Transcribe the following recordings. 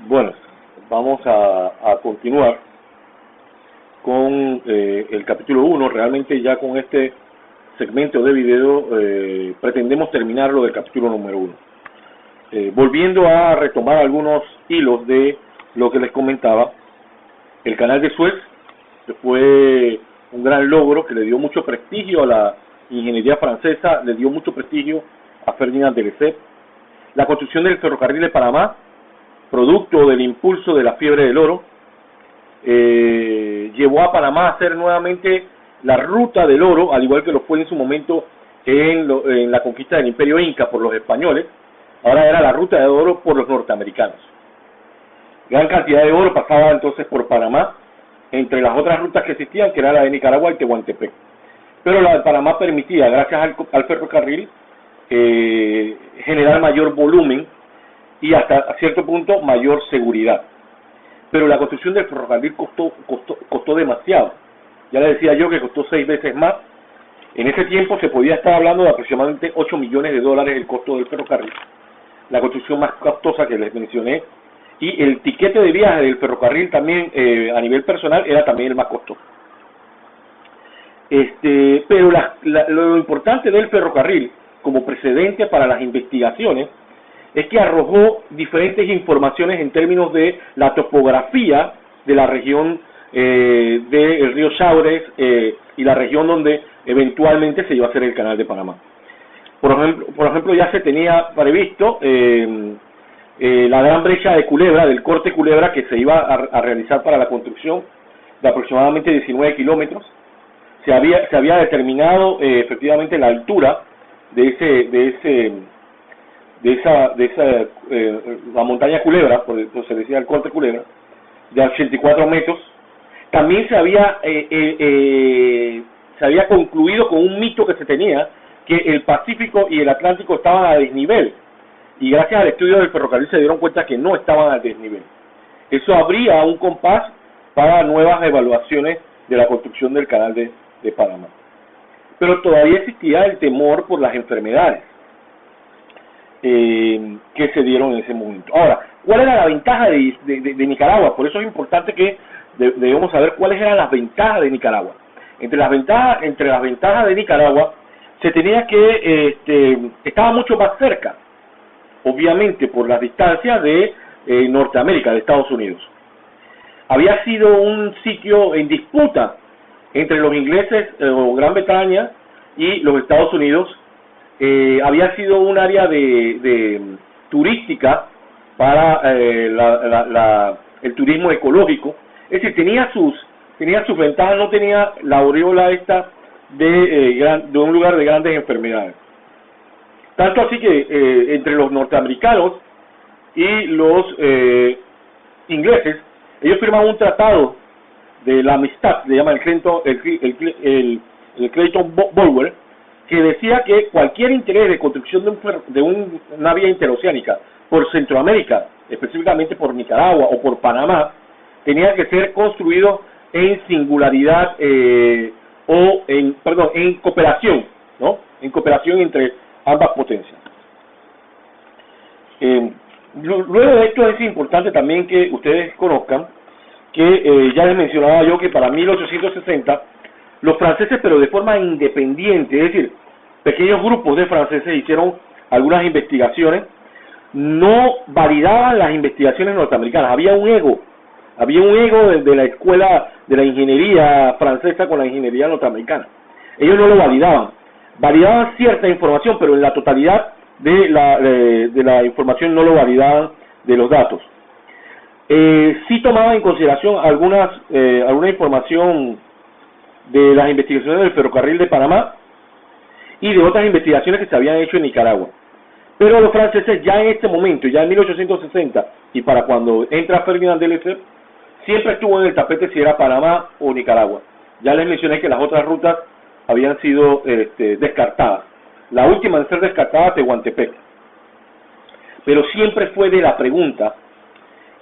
Bueno, vamos a continuar con el capítulo 1. Realmente ya con este segmento de video pretendemos terminar lo del capítulo número 1. Volviendo a retomar algunos hilos de lo que les comentaba, el canal de Suez fue un gran logro que le dio mucho prestigio a la ingeniería francesa, le dio mucho prestigio a Ferdinand de Lesseps. La construcción del ferrocarril de Panamá, producto del impulso de la fiebre del oro, llevó a Panamá a ser nuevamente la ruta del oro, al igual que lo fue en su momento en la conquista del Imperio Inca por los españoles. Ahora era la ruta de oro por los norteamericanos. Gran cantidad de oro pasaba entonces por Panamá, entre las otras rutas que existían, que era la de Nicaragua y Tehuantepec. Pero la de Panamá permitía, gracias al ferrocarril, generar mayor volumen y hasta a cierto punto mayor seguridad. Pero la construcción del ferrocarril costó demasiado. Ya le decía yo que costó 6 veces más. En ese tiempo se podía estar hablando de aproximadamente 8 millones de dólares el costo del ferrocarril. La construcción más costosa que les mencioné. Y el tiquete de viaje del ferrocarril también, a nivel personal, era también el más costoso. Pero lo importante del ferrocarril, como precedente para las investigaciones, es que arrojó diferentes informaciones en términos de la topografía de la región del río Chagres y la región donde eventualmente se iba a hacer el canal de Panamá. Por ejemplo, ya se tenía previsto la gran brecha de Culebra, del corte Culebra, que se iba a realizar para la construcción de aproximadamente 19 kilómetros. Se había determinado efectivamente la altura de la montaña Culebra, por eso se decía el corte Culebra, de 84 metros. También se había concluido con un mito que se tenía, que el Pacífico y el Atlántico estaban a desnivel, y gracias al estudio del ferrocarril se dieron cuenta que no estaban a desnivel. Eso abría un compás para nuevas evaluaciones de la construcción del canal de Panamá. Pero todavía existía el temor por las enfermedades que se dieron en ese momento. Ahora, ¿cuál era la ventaja de Nicaragua? Por eso es importante que debemos saber cuáles eran las ventajas de Nicaragua. Entre las ventajas de Nicaragua se tenía que estaba mucho más cerca, obviamente por las distancias de Norteamérica, de Estados Unidos. Había sido un sitio en disputa entre los ingleses o Gran Bretaña y los Estados Unidos. Había sido un área de turística para el turismo ecológico. Es decir, tenía sus ventajas, no tenía la aureola esta de un lugar de grandes enfermedades. Tanto así que entre los norteamericanos y los ingleses, ellos firmaron un tratado de la amistad, se llama el Clayton-Bulwer, que decía que cualquier interés de construcción de una vía interoceánica por Centroamérica, específicamente por Nicaragua o por Panamá, tenía que ser construido en singularidad en cooperación, ¿no? En cooperación entre ambas potencias. Luego de esto es importante también que ustedes conozcan que ya les mencionaba yo que para 1860 los franceses, pero de forma independiente, es decir, pequeños grupos de franceses hicieron algunas investigaciones, no validaban las investigaciones norteamericanas. Había un ego de la escuela de la ingeniería francesa con la ingeniería norteamericana. Ellos no lo validaban cierta información, pero en la totalidad de la información no lo validaban de los datos. Sí tomaban en consideración alguna información de las investigaciones del ferrocarril de Panamá y de otras investigaciones que se habían hecho en Nicaragua. Pero los franceses ya en este momento, ya en 1860, y para cuando entra Ferdinand de Lesseps, siempre estuvo en el tapete si era Panamá o Nicaragua. Ya les mencioné que las otras rutas habían sido descartadas. La última en ser descartada, Tehuantepec. Pero siempre fue de la pregunta,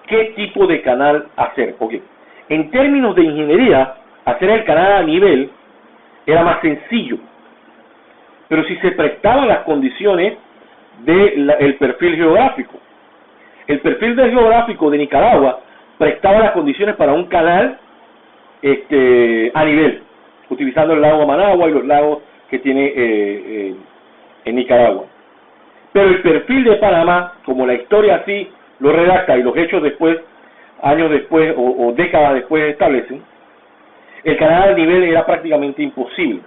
¿qué tipo de canal hacer? Porque en términos de ingeniería, hacer el canal a nivel era más sencillo. Pero si se prestaban las condiciones del perfil geográfico. El perfil geográfico de Nicaragua prestaba las condiciones para un canal a nivel, utilizando el lago Managua y los lagos que tiene en Nicaragua. Pero el perfil de Panamá, como la historia así lo redacta y los hechos después, años después o décadas después establecen, el canal a nivel era prácticamente imposible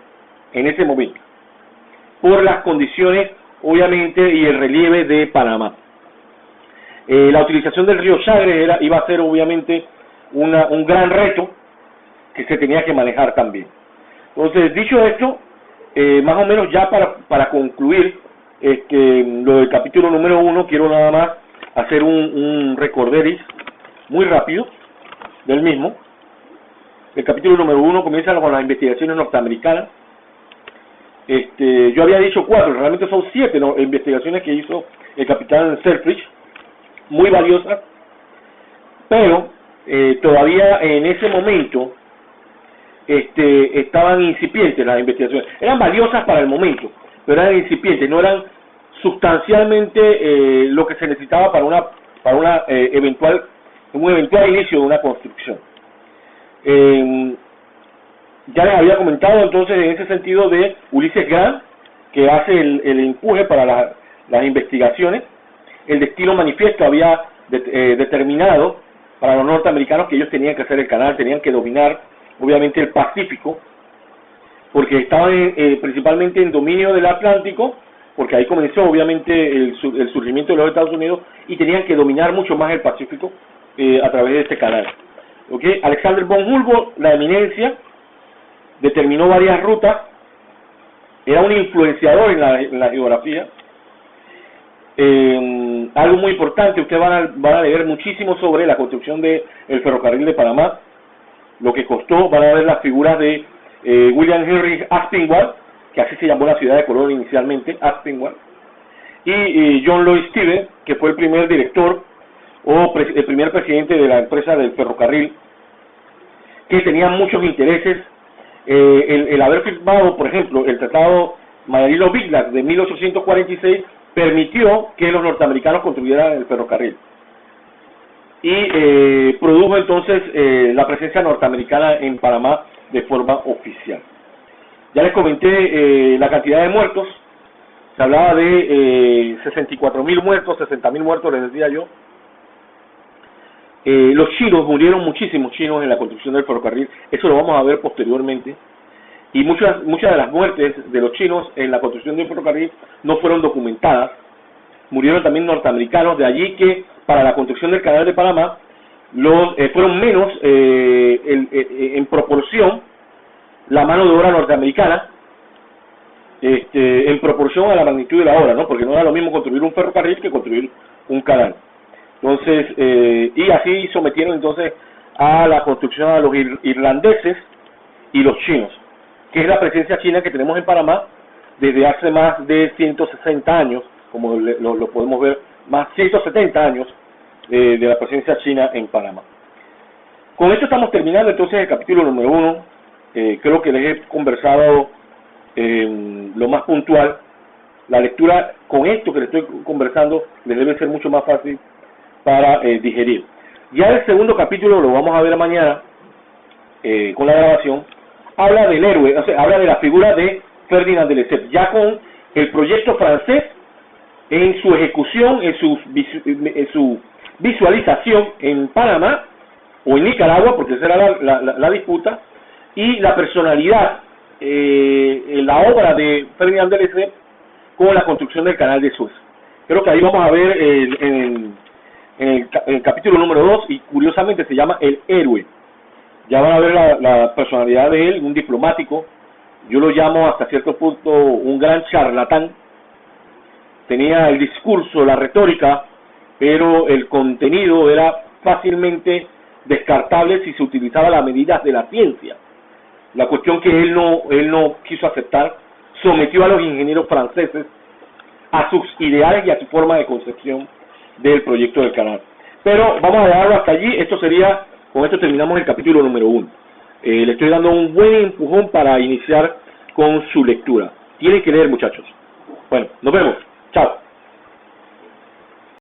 en ese momento, por las condiciones obviamente y el relieve de Panamá. La utilización del río Chagres iba a ser obviamente un gran reto que se tenía que manejar también. Entonces, dicho esto, más o menos ya para concluir lo del capítulo número 1, quiero nada más hacer un recorderis muy rápido del mismo. El capítulo número 1 comienza con las investigaciones norteamericanas. Yo había dicho 4, realmente son 7 investigaciones que hizo el capitán Selfridge, muy valiosas, pero todavía en ese momento estaban incipientes las investigaciones. Eran valiosas para el momento, pero eran incipientes, no eran sustancialmente lo que se necesitaba para un eventual inicio de una construcción. Ya les había comentado entonces en ese sentido de Ulises Grant, que hace el empuje para las investigaciones. El destino manifiesto había determinado para los norteamericanos que ellos tenían que hacer el canal, tenían que dominar obviamente el Pacífico, porque estaban principalmente en dominio del Atlántico, porque ahí comenzó obviamente el surgimiento de los Estados Unidos, y tenían que dominar mucho más el Pacífico a través de este canal. ¿Okay? Alexander von Humboldt, la eminencia, determinó varias rutas, era un influenciador en la geografía. Algo muy importante, ustedes van a leer muchísimo sobre la construcción del ferrocarril de Panamá, lo que costó. Van a ver las figuras de William Henry Aspinwall, que así se llamó la ciudad de Colón inicialmente, Aspinwall, y John Lloyd Stevens, que fue el primer director o el primer presidente de la empresa del ferrocarril, que tenía muchos intereses. El haber firmado, por ejemplo, el Tratado Mayanilo-Biglac de 1846 permitió que los norteamericanos construyeran el ferrocarril y produjo entonces la presencia norteamericana en Panamá de forma oficial. Ya les comenté la cantidad de muertos, se hablaba de 64.000 muertos, 60.000 muertos, les decía yo. Los chinos, murieron muchísimos chinos en la construcción del ferrocarril, eso lo vamos a ver posteriormente, y muchas de las muertes de los chinos en la construcción del ferrocarril no fueron documentadas. Murieron también norteamericanos, de allí que para la construcción del canal de Panamá fueron menos en proporción la mano de obra norteamericana en proporción a la magnitud de la obra, ¿no? Porque no era lo mismo construir un ferrocarril que construir un canal. Entonces, y así sometieron entonces a la construcción a los irlandeses y los chinos, que es la presencia china que tenemos en Panamá desde hace más de 160 años, como lo podemos ver, más 170 años de la presencia china en Panamá. Con esto estamos terminando entonces el capítulo número 1. Creo que les he conversado lo más puntual. La lectura con esto que les estoy conversando les debe ser mucho más fácil para digerir. Ya el segundo capítulo lo vamos a ver mañana con la grabación. Habla del héroe, o sea, habla de la figura de Ferdinand de Lesseps, ya con el proyecto francés en su ejecución, en su visualización en Panamá o en Nicaragua, porque esa era la disputa, y la personalidad, la obra de Ferdinand de Lesseps con la construcción del canal de Suez. Creo que ahí vamos a ver en el capítulo número 2, y curiosamente se llama El Héroe. Ya van a ver la personalidad de él, un diplomático. Yo lo llamo hasta cierto punto un gran charlatán. Tenía el discurso, la retórica, pero el contenido era fácilmente descartable si se utilizaba las medidas de la ciencia. La cuestión que él no quiso aceptar, sometió a los ingenieros franceses a sus ideales y a su forma de concepción del proyecto del canal. Pero vamos a dejarlo hasta allí. Con esto terminamos el capítulo número 1. Le estoy dando un buen empujón para iniciar con su lectura. Tienen que leer, muchachos. Bueno, nos vemos. Chao.